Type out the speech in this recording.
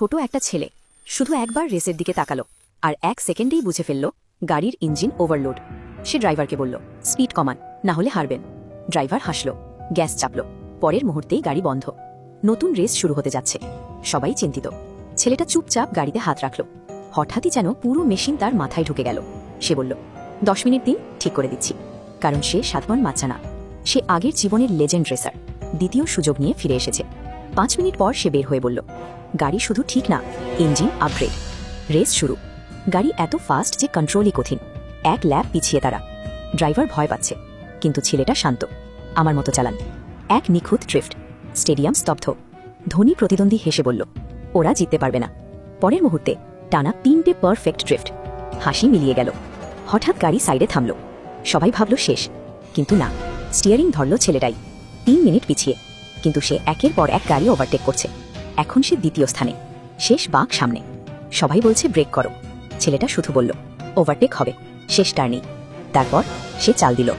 ছোট একটা ছেলে শুধু একবার রেসের দিকে তাকালো আর 1 সেকেন্ডেই বুঝে ফেলল গাড়ির ইঞ্জিন ওভারলোড। সে ড্রাইভারকে বলল, স্পিড কমান, না হলে হারবেন। ড্রাইভার হাসল, গ্যাস চাপল। পরের মুহূর্তেই গাড়ি বন্ধ। নতুন রেস শুরু হতে যাচ্ছে। সবাই চিন্তিত। ছেলেটা চুপচাপ গাড়িতে হাত রাখল। হঠাৎই যেন পুরো মেশিন তার মাথায় ঢুকে গেল। সে বলল, 10 মিনিট দিন, ঠিক করে দিচ্ছি। কারণ সে সাধারণ বাচ্চা না, সে আগের জীবনের লেজেন্ড রেসার। দ্বিতীয় সুযোগ নিয়ে ফিরে এসেছে। 5 মিনিট পর সে বের হয়ে বলল, গাড়ি শুধু ঠিক না, ইঞ্জিন আপগ্রেড। রেস শুরু। গাড়ি এত ফাস্ট যে কন্ট্রোলই কঠিন। 1 ল্যাপ পিছিয়ে তারা। ড্রাইভার ভয় পাচ্ছে, কিন্তু ছেলেটা শান্ত। আমার মতো চালান। 1 নিখুঁত ড্রিফট। স্টেডিয়াম স্তব্ধ। ধনী প্রতিদ্বন্দ্বী হেসে বলল, ওরা জিততে পারবে না। পরের মুহূর্তে টানা 3টে পারফেক্ট ড্রিফট। হাসি মিলিয়ে গেল। হঠাৎ গাড়ি সাইডে থামল। সবাই ভাবল শেষ, কিন্তু না। স্টিয়ারিং ধরল ছেলেটাই। 3 মিনিট পিছিয়ে, কিন্তু সে একের পর এক গাড়ি ওভারটেক করছে। এখন সে দ্বিতীয় স্থানে। শেষ বাঁক সামনে। সবাই বলছে ব্রেক করো। ছেলেটা শুধু বলল, ওভারটেক হবে, শেষ টার্নিং। তারপর সে চাল দিল।